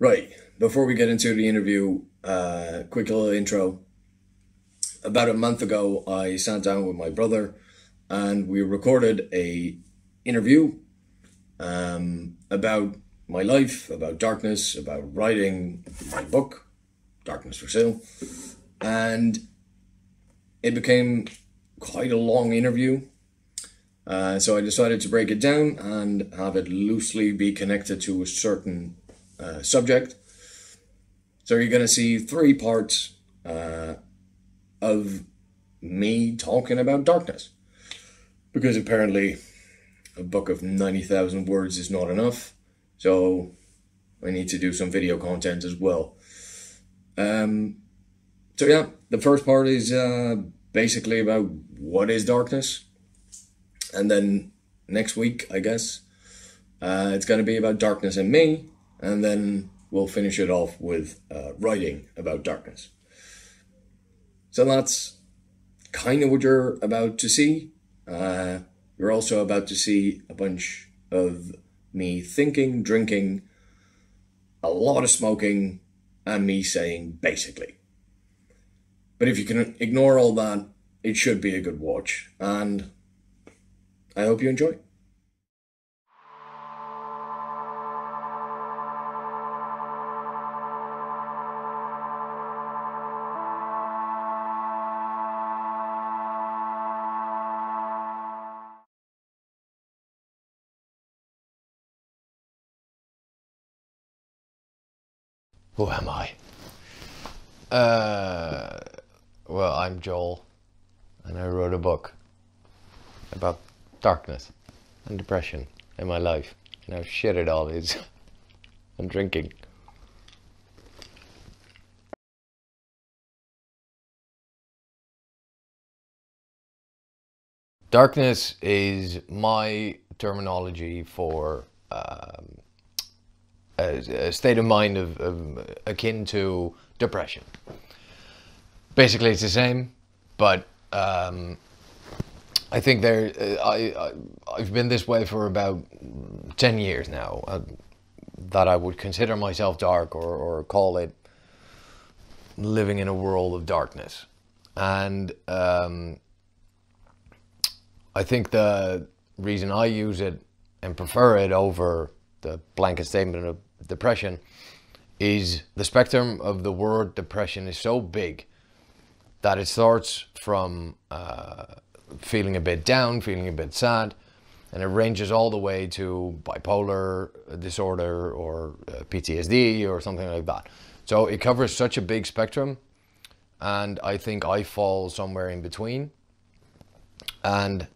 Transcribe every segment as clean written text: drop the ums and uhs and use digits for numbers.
Right, before we get into the interview, quick little intro. About a month ago, I sat down with my brother and we recorded a interview about my life, about darkness, about writing my book, Darkness for Sale. And it became quite a long interview. So I decided to break it down and have it loosely be connected to a certain subject. So you're going to see three parts of me talking about darkness. Because apparently a book of 90,000 words is not enough. So I need to do some video content as well. So yeah, the first part is basically about what is darkness. And then next week, I guess, it's going to be about darkness and me. And then we'll finish it off with writing about darkness. So that's kind of what you're about to see. You're also about to see a bunch of me thinking, drinking, a lot of smoking, and me saying basically. But if you can ignore all that, it should be a good watch. And I hope you enjoy. Who am I? Well, I'm Joel, and I wrote a book about darkness and depression in my life, and how shit it all is. I'm drinking. Darkness is my terminology for a state of mind of akin to depression. Basically, it's the same, but I think I've been this way for about 10 years now, that I would consider myself dark or call it living in a world of darkness. And I think the reason I use it and prefer it over the blanket statement of depression is the spectrum of the word depression is so big that it starts from feeling a bit down, feeling a bit sad, and it ranges all the way to bipolar disorder or PTSD or something like that. So it covers such a big spectrum, and I think I fall somewhere in between. And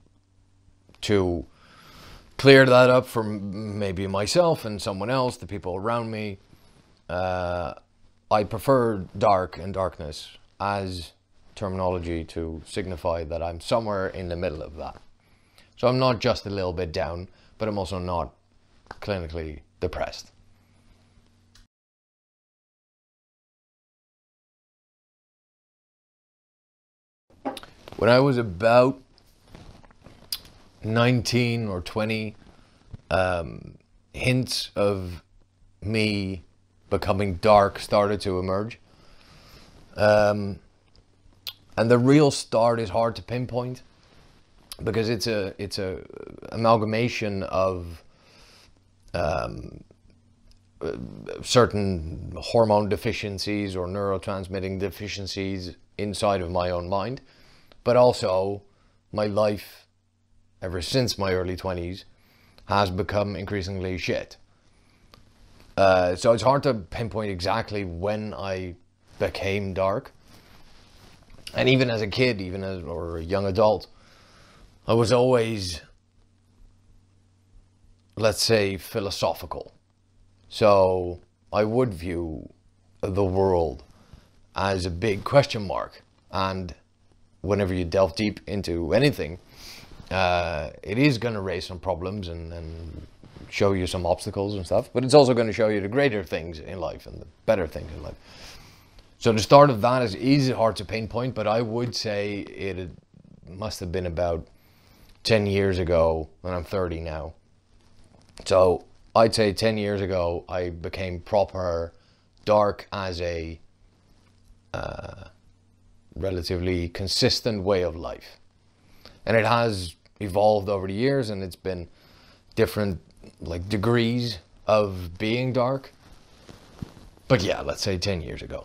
to clear that up for maybe myself and someone else, the people around me, I prefer dark and darkness as terminology to signify that I'm somewhere in the middle of that. So I'm not just a little bit down, but I'm also not clinically depressed. When I was about 19 or 20, hints of me becoming dark started to emerge. And the real start is hard to pinpoint because it's a amalgamation of certain hormone deficiencies or neurotransmitting deficiencies inside of my own mind, but also my life ever since my early 20s has become increasingly shit. So it's hard to pinpoint exactly when I became dark. And even as a kid, or a young adult, I was always, let's say, philosophical. So I would view the world as a big question mark. And whenever you delve deep into anything, it is going to raise some problems and show you some obstacles and stuff. But it's also going to show you the greater things in life and the better things in life. So the start of that is hard to pinpoint, but I would say it must have been about 10 years ago, and I'm 30 now. So I'd say 10 years ago, I became proper dark as a relatively consistent way of life. And it has evolved over the years, and it's been different like degrees of being dark. But yeah, let's say 10 years ago.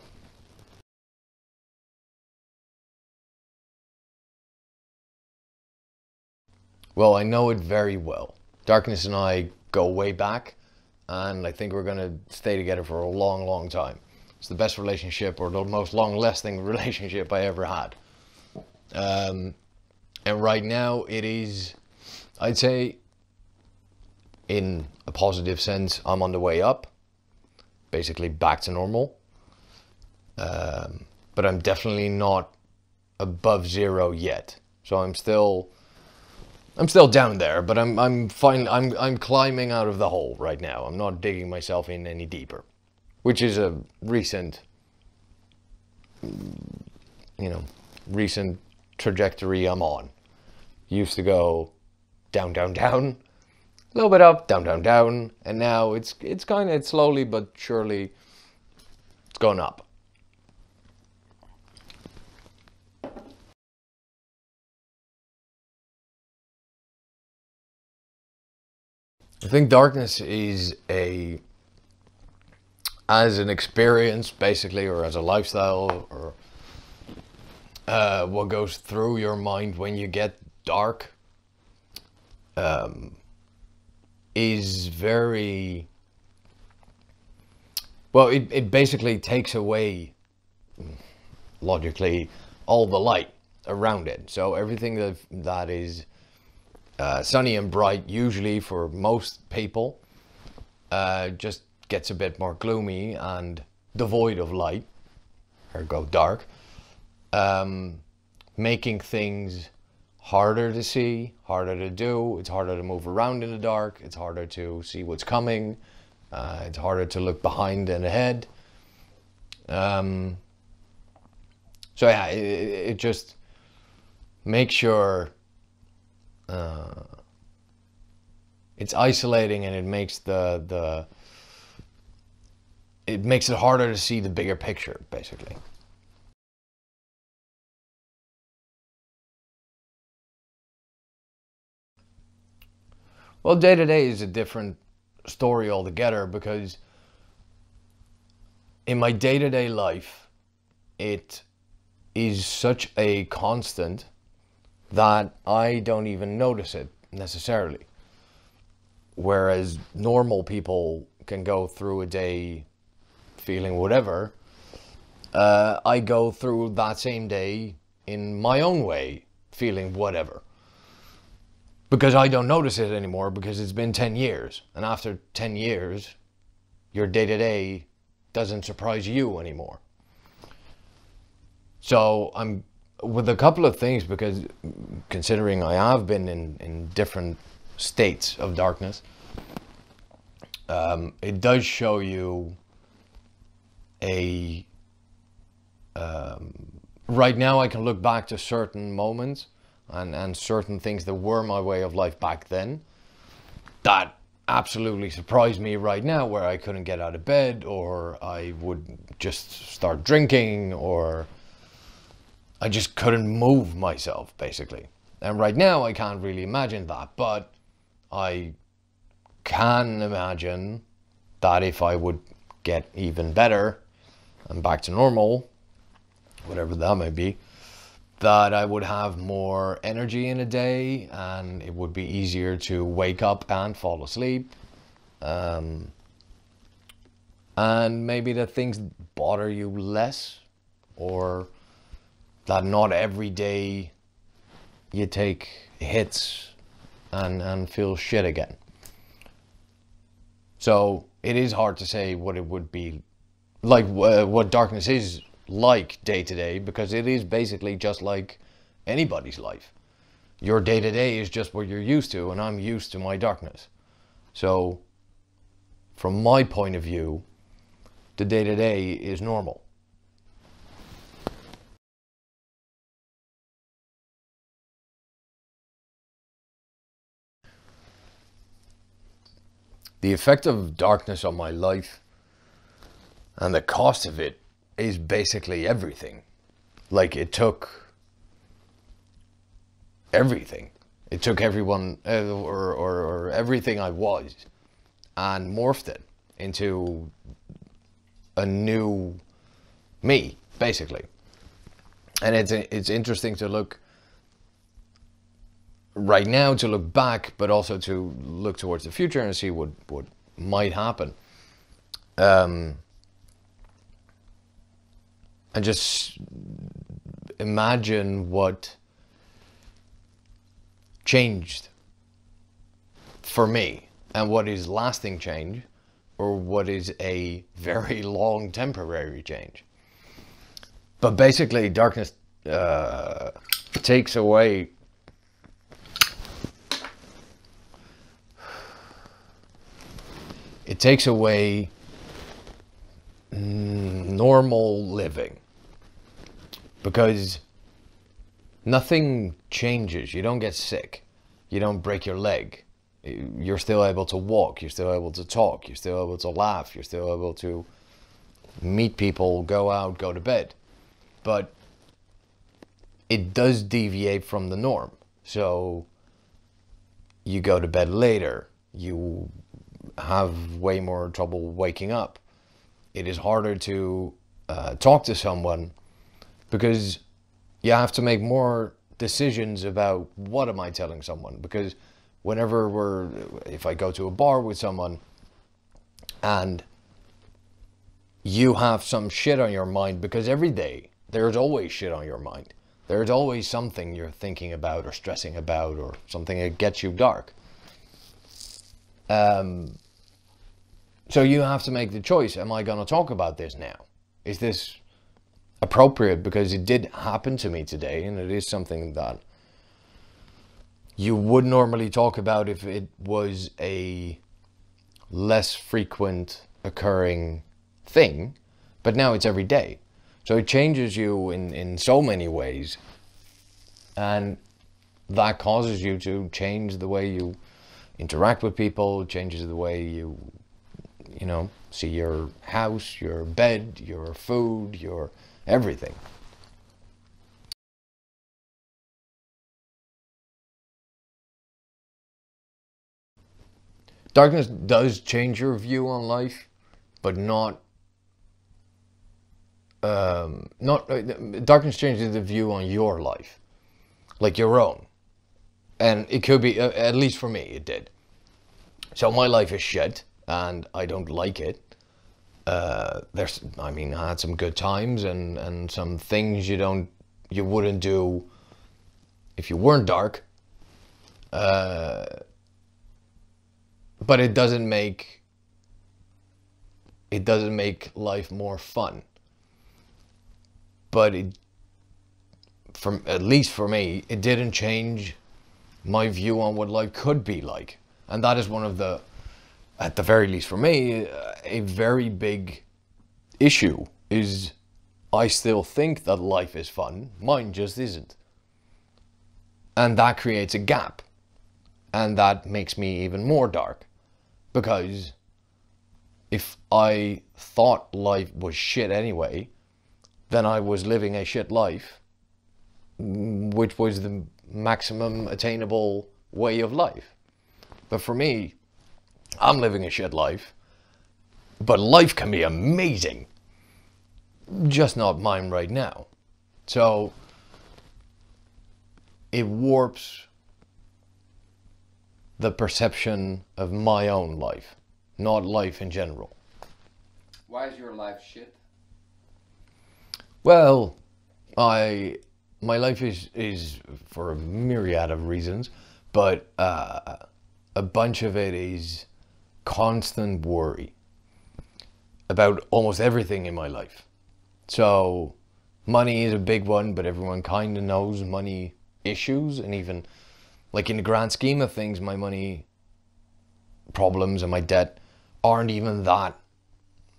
Well, I know it very well. Darkness and I go way back, and I think we're going to stay together for a long, long time. It's the best relationship, or the most long-lasting relationship I ever had. And right now it is, I'd say, in a positive sense, I'm on the way up, basically back to normal. But I'm definitely not above zero yet. So I'm still down there, but I'm fine. I'm climbing out of the hole right now. I'm not digging myself in any deeper, which is a recent, recent trajectory I'm on. Used to go down, down, down, a little bit up, down, down, down, and now it's kind of slowly but surely it's going up. I think darkness is as an experience, basically, or as a lifestyle, or what goes through your mind when you get dark, is very, well, it basically takes away, logically, all the light around it. So everything that is sunny and bright, usually for most people, just gets a bit more gloomy and devoid of light, ergo dark, making things harder to see, harder to do. It's harder to move around in the dark. It's harder to see what's coming. It's harder to look behind and ahead. So yeah, it just makes sure it's isolating, and it makes it makes it harder to see the bigger picture, basically. Well, day to day is a different story altogether, because in my day to day life, it is such a constant that I don't even notice it necessarily. Whereas normal people can go through a day feeling whatever, I go through that same day in my own way feeling whatever. Because I don't notice it anymore, because it's been 10 years. And after 10 years, your day-to-day doesn't surprise you anymore. So I'm with a couple of things, because considering I have been in different states of darkness, it does show you right now I can look back to certain moments and certain things that were my way of life back then that absolutely surprised me right now, where I couldn't get out of bed, or I would just start drinking, or I just couldn't move myself, basically. And right now I can't really imagine that, but I can imagine that if I would get even better and back to normal, whatever that may be, that I would have more energy in a day, and it would be easier to wake up and fall asleep. And maybe that things bother you less, or that not every day you take hits and feel shit again. So it is hard to say what it would be like, what darkness is like day to day, because it is basically just like anybody's life. Your day to day is just what you're used to, and I'm used to my darkness. So from my point of view, the day to day is normal. the effect of darkness on my life and the cost of it is basically everything. Like, it took everything. It took everyone, or everything I was, and morphed it into a new me, basically. And it's interesting to look right now, to look back, but also to look towards the future and see what might happen. And just imagine what changed for me, and what is lasting change, or what is a very long temporary change. But basically, darkness takes away normal living, because nothing changes. You don't get sick. You don't break your leg. You're still able to walk. You're still able to talk. You're still able to laugh. You're still able to meet people, go out, go to bed. But it does deviate from the norm. So you go to bed later. You have way more trouble waking up. It is harder to talk to someone, because you have to make more decisions about what am I telling someone. Because if I go to a bar with someone and you have some shit on your mind, because every day there's always shit on your mind. There's always something you're thinking about or stressing about, or something that gets you dark. So you have to make the choice. Am I going to talk about this now? Is this appropriate? Because it did happen to me today, and it is something that you would normally talk about if it was a less frequent occurring thing. But now it's every day. So it changes you in so many ways. And that causes you to change the way you interact with people, changes the way you see your house, your bed, your food, your everything. Darkness does change your view on life, but darkness changes the view on your life, like your own. And it could be, at least for me, it did. So my life is shit, and I don't like it. I had some good times and some things you wouldn't do if you weren't dark. But it doesn't make life more fun. But at least for me, it didn't change my view on what life could be like. And that is one of the, at the very least for me, a very big issue is I still think that life is fun. Mine just isn't. And that creates a gap. And that makes me even more dark. Because if I thought life was shit anyway, then I was living a shit life, which was the maximum attainable way of life. But for me, I'm living a shit life, but life can be amazing, just not mine right now. So it warps the perception of my own life, not life in general. Why is your life shit? Well, my life is for a myriad of reasons, but a bunch of it is constant worry about almost everything in my life. So money is a big one, but everyone kind of knows money issues, and even like in the grand scheme of things, my money problems and my debt aren't even that,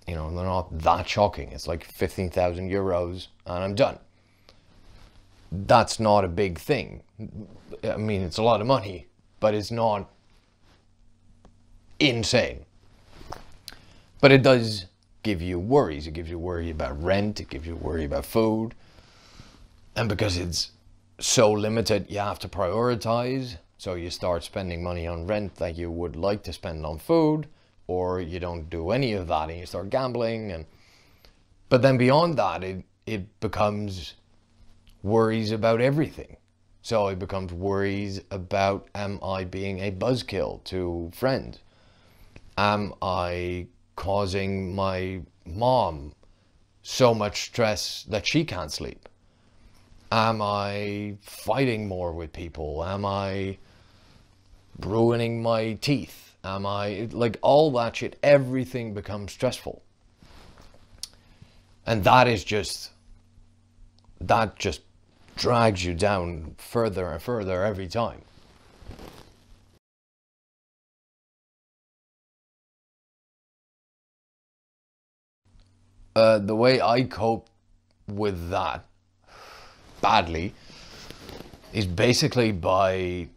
they're not that shocking. It's like 15,000 euros and I'm done. That's not a big thing. I mean, it's a lot of money, but it's not insane. But it does give you worries. It gives you worry about rent. It gives you worry about food. And because it's so limited, you have to prioritize. So you start spending money on rent that you would like to spend on food, or you don't do any of that and you start gambling. But then beyond that, it becomes worries about everything. So it becomes worries about, am I being a buzzkill to friends? Am I causing my mom so much stress that she can't sleep? Am I fighting more with people? Am I ruining my teeth? Am I, like, all that shit, everything becomes stressful. And that just drags you down further and further every time. The way I cope with that badly is basically by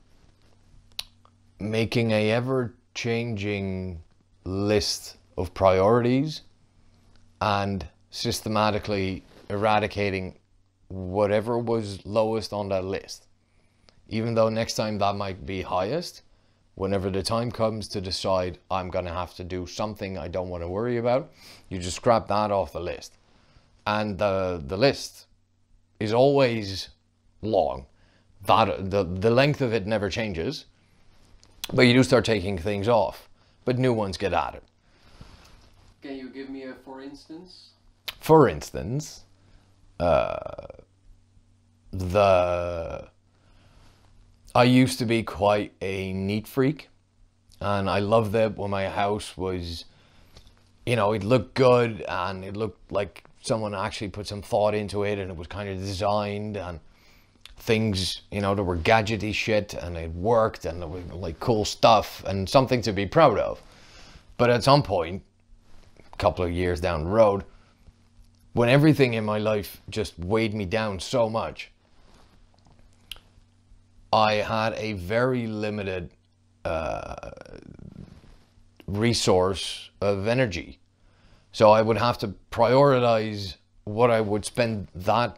making a ever-changing list of priorities and systematically eradicating whatever was lowest on that list. Even though next time that might be highest, whenever the time comes to decide I'm going to have to do something I don't want to worry about, you just scrap that off the list. And the list is always long. The length of it never changes, but you do start taking things off, but new ones get added. Can you give me a for instance? For instance, I used to be quite a neat freak, and I loved it when my house was, you know, it looked good and it looked like someone actually put some thought into it, and it was kind of designed, and things, you know, there were gadgety shit and it worked and there was like cool stuff and something to be proud of. But at some point, a couple of years down the road, when everything in my life just weighed me down so much, I had a very limited resource of energy. So I would have to prioritize what I would spend that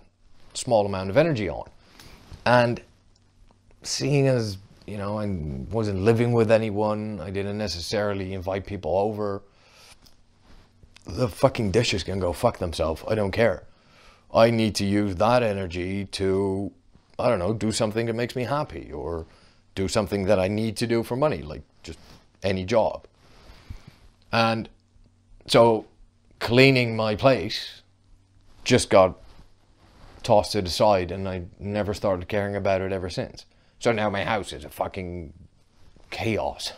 small amount of energy on. And seeing as, you know, I wasn't living with anyone, I didn't necessarily invite people over, the fucking dishes can go fuck themselves. I don't care. I need to use that energy to, I don't know, do something that makes me happy, or do something that I need to do for money, like just any job. And so cleaning my place just got tossed to the side, and I never started caring about it ever since. So now my house is a fucking chaos,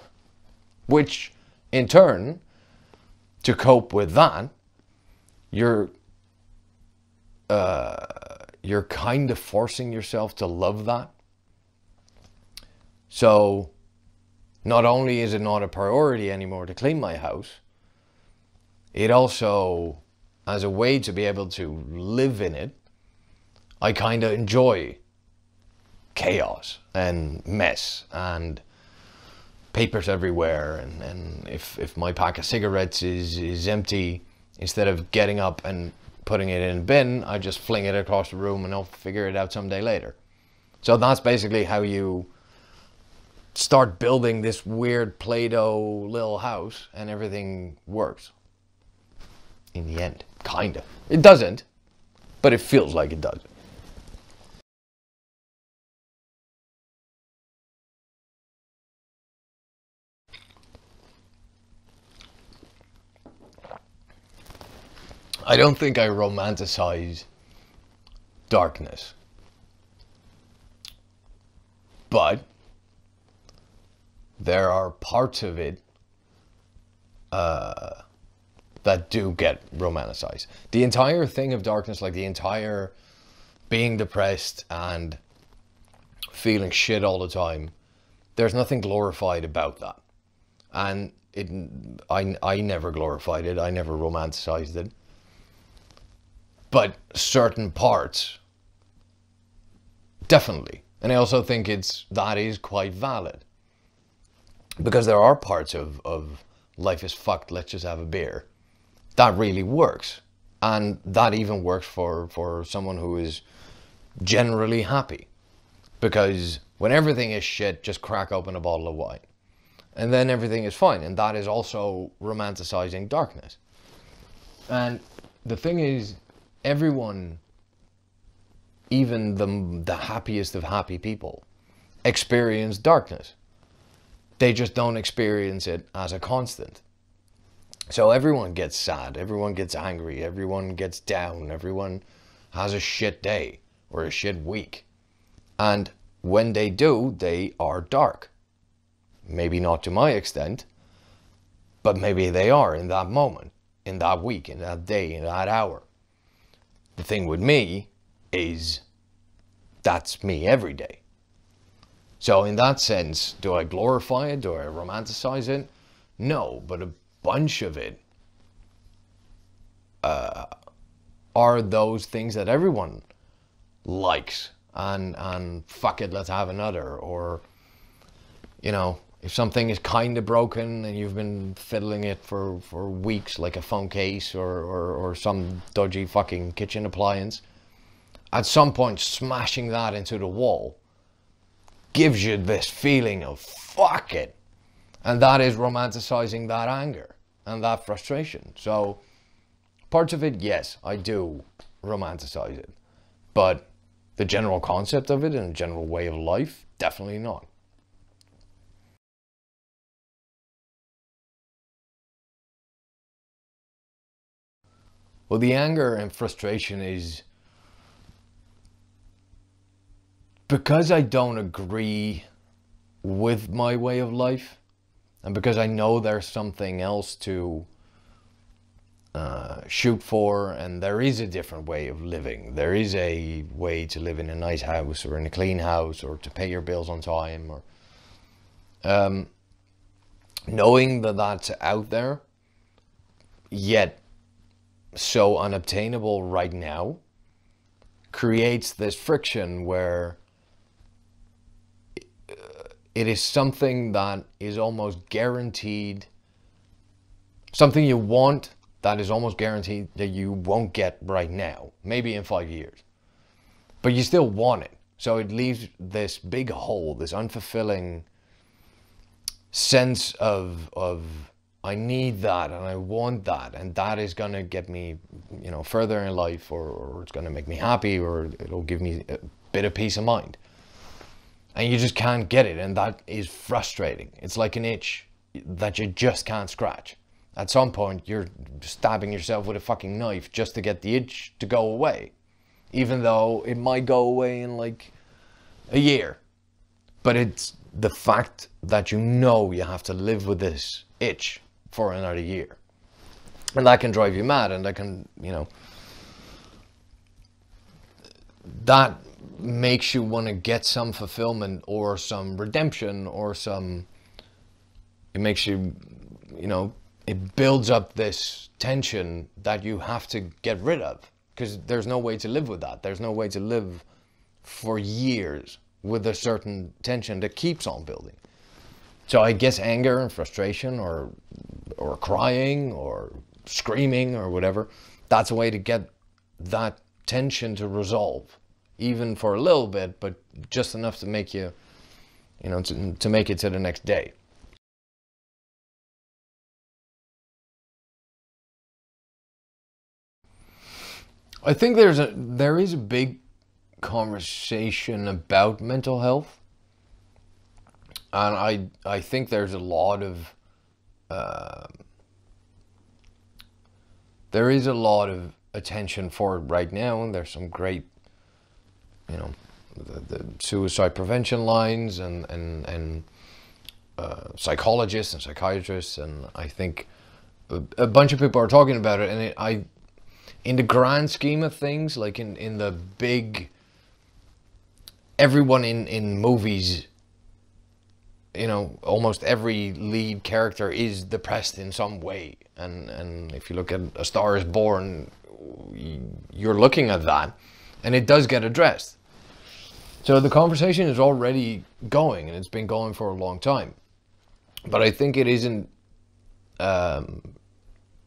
which in turn, to cope with that, you're kind of forcing yourself to love that. So not only is it not a priority anymore to clean my house, it also, as a way to be able to live in it, I kind of enjoy chaos and mess and papers everywhere. And if my pack of cigarettes is empty, instead of getting up and putting it in a bin, I just fling it across the room and I'll figure it out someday later. So that's basically how you start building this weird Play-Doh little house, and everything works. In the end, kind of. It doesn't, but it feels like it does. I don't think I romanticize darkness, but there are parts of it that do get romanticized. The entire thing of darkness, like the entire being depressed and feeling shit all the time, there's nothing glorified about that. And I never glorified it, I never romanticized it. But certain parts, definitely. And I also think that is quite valid. Because there are parts of life is fucked, let's just have a beer. that really works. And that even works for someone who is generally happy. Because when everything is shit, just crack open a bottle of wine. And then everything is fine. And that is also romanticizing darkness. And the thing is, everyone, even the happiest of happy people, experience darkness. They just don't experience it as a constant. So everyone gets sad, everyone gets angry, everyone gets down, everyone has a shit day or a shit week. And when they do, they are dark. Maybe not to my extent, but maybe they are in that moment, in that week, in that day, in that hour. The thing with me is that's me every day. So in that sense, do I glorify it? Do I romanticize it? No, but a bunch of it are those things that everyone likes. And fuck it, let's have another. Or, you know, if something is kind of broken and you've been fiddling it for weeks, like a phone case or some dodgy fucking kitchen appliance, at some point smashing that into the wall gives you this feeling of fuck it. And that is romanticizing that anger and that frustration. So parts of it, yes, I do romanticize it. But the general concept of it and the general way of life, definitely not. Well, the anger and frustration is because I don't agree with my way of life, and because I know there's something else to shoot for, and there is a different way of living. There is a way to live in a nice house or in a clean house, or to pay your bills on time, or knowing that that's out there, yet so unobtainable right now, creates this friction where it is something that is almost guaranteed, something you want that is almost guaranteed that you won't get right now, maybe in 5 years, but you still want it. So it leaves this big hole, this unfulfilling sense of I need that and I want that, and that is going to get me, you know, further in life, or it's going to make me happy, or it'll give me a bit of peace of mind. And you just can't get it, and that is frustrating. It's like an itch that you just can't scratch. At some point, you're stabbing yourself with a fucking knife just to get the itch to go away, even though it might go away in like a year. But it's the fact that you know you have to live with this itch for another year. And that can drive you mad, and that can, you know, that makes you want to get some fulfillment or some redemption or some, it makes you, you know, it builds up this tension that you have to get rid of, because there's no way to live with that. There's no way to live for years with a certain tension that keeps on building. So I guess anger and frustration, or crying or screaming or whatever, that's a way to get that tension to resolve, even for a little bit, but just enough to make you, you know, to make it to the next day. I think there is a big conversation about mental health, and I think there's a lot of there is a lot of attention for it right now, and there's some great, you know, the suicide prevention lines and psychologists and psychiatrists, and I think a bunch of people are talking about it, and in the grand scheme of things, like in the big, everyone in movies, you know, almost every lead character is depressed in some way. And if you look at A Star Is Born, you're looking at that, and it does get addressed. So the conversation is already going, and it's been going for a long time. But I think it isn't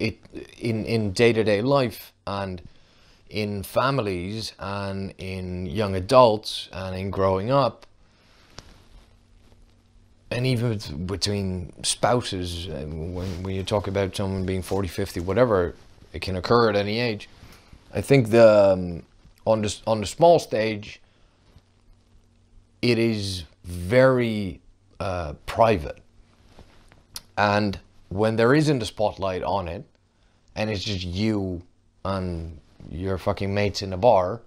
it in day-to-day life and in families and in young adults and in growing up, and even between spouses, when you talk about someone being 40, 50, whatever, it can occur at any age. I think on the small stage, it is very private. And when there isn't a spotlight on it, and it's just you and your fucking mates in a bar,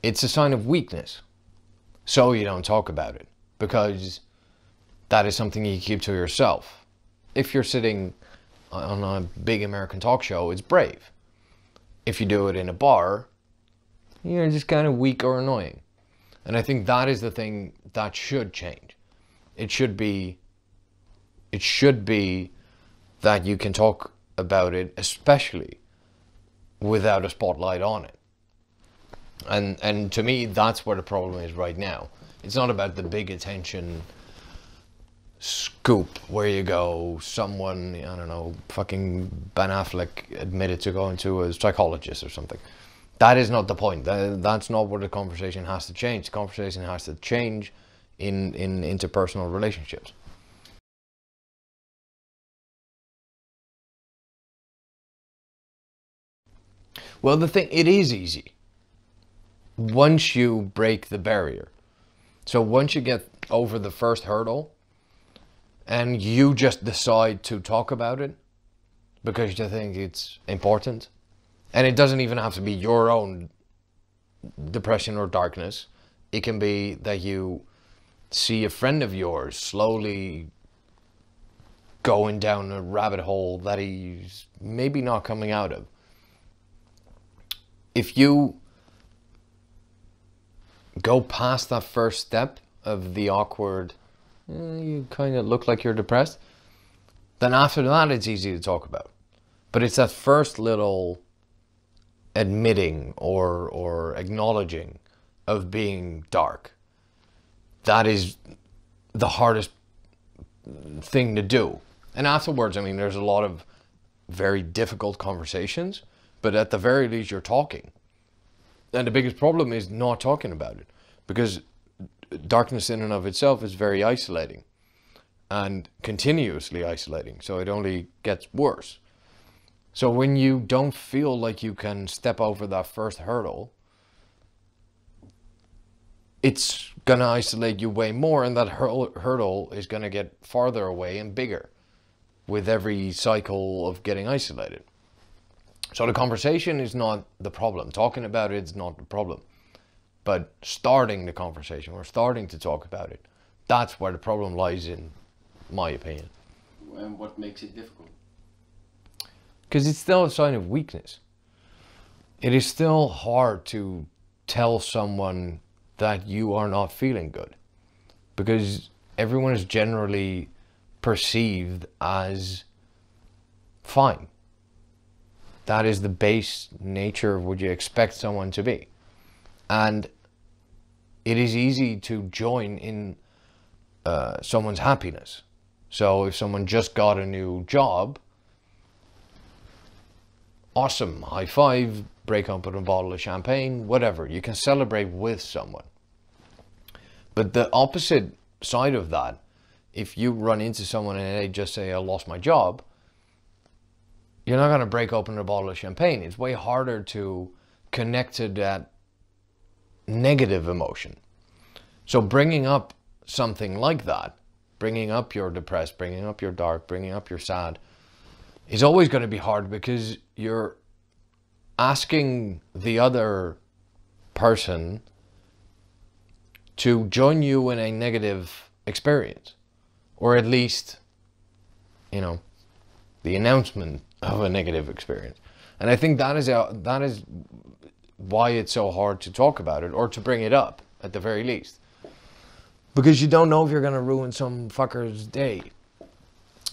it's a sign of weakness. So you don't talk about it, because that is something you keep to yourself. If you're sitting on a big American talk show, it's brave. If you do it in a bar, you're just kind of weak or annoying. And I think that is the thing that should change. It should be that you can talk about it, especially without a spotlight on it. And to me, that's where the problem is right now. It's not about the big attention scoop where you go, someone, I don't know, fucking Ben Affleck admitted to going to a psychologist or something. That is not the point. That's not where the conversation has to change. The conversation has to change in interpersonal relationships. Well, it is easy once you break the barrier. So once you get over the first hurdle and you just decide to talk about it because you think it's important, and it doesn't even have to be your own depression or darkness. It can be that you see a friend of yours slowly going down a rabbit hole that he's maybe not coming out of. If you go past that first step of the awkward, you kind of look like you're depressed, then after that it's easy to talk about. But it's that first little admitting or acknowledging of being dark that is the hardest thing to do. And afterwards, I mean, there's a lot of very difficult conversations, but at the very least you're talking. And the biggest problem is not talking about it, because darkness in and of itself is very isolating and continuously isolating, so it only gets worse. So when you don't feel like you can step over that first hurdle, it's going to isolate you way more, and that hurdle is going to get farther away and bigger with every cycle of getting isolated. So the conversation is not the problem. Talking about it is not the problem. But starting the conversation or starting to talk about it, that's where the problem lies, in my opinion. And what makes it difficult? Because it's still a sign of weakness. It is still hard to tell someone that you are not feeling good, because everyone is generally perceived as fine. That is the base nature of what you expect someone to be. And it is easy to join in someone's happiness. So if someone just got a new job, awesome, high five, break open a bottle of champagne, whatever. You can celebrate with someone. But the opposite side of that, if you run into someone and they just say, I lost my job, you're not going to break open a bottle of champagne. It's way harder to connect to that negative emotion. So bringing up something like that, bringing up your depressed, bringing up your dark, bringing up your sad, is always going to be hard, because you're asking the other person to join you in a negative experience, or at least, you know, the announcement of a negative experience. And I think that is why it's so hard to talk about it, or to bring it up at the very least, because you don't know if you're going to ruin some fucker's day.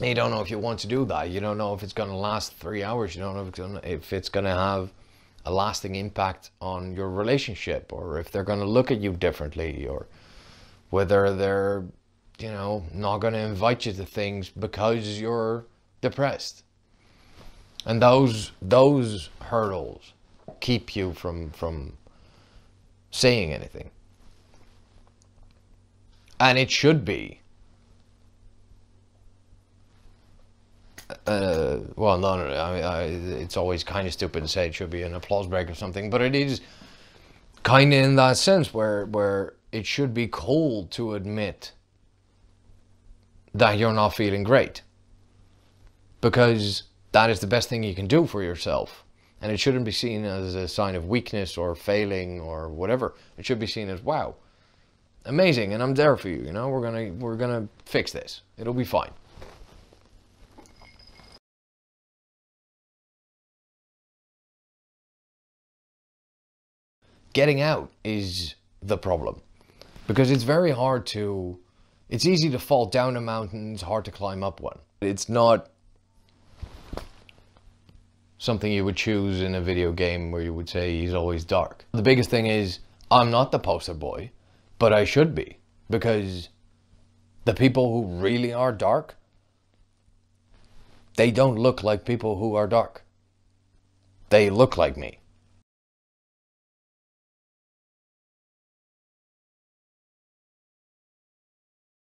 You don't know if you want to do that. You don't know if it's going to last 3 hours. You don't know if it's going to have a lasting impact on your relationship, or if they're going to look at you differently, or whether they're, you know, not going to invite you to things because you're depressed. And those hurdles keep you from saying anything. And it should be. Well, no. It's always kind of stupid to say it should be an applause break or something, but it is kind of in that sense where it should be cool to admit that you're not feeling great, because that is the best thing you can do for yourself, and it shouldn't be seen as a sign of weakness or failing or whatever. It should be seen as, wow, amazing, and I'm there for you. You know, we're gonna fix this. It'll be fine. Getting out is the problem, because it's very hard to. It's easy to fall down a mountain. It's hard to climb up one. It's not something you would choose in a video game where you would say he's always dark. The biggest thing is, I'm not the poster boy, but I should be, because the people who really are dark, they don't look like people who are dark. They look like me.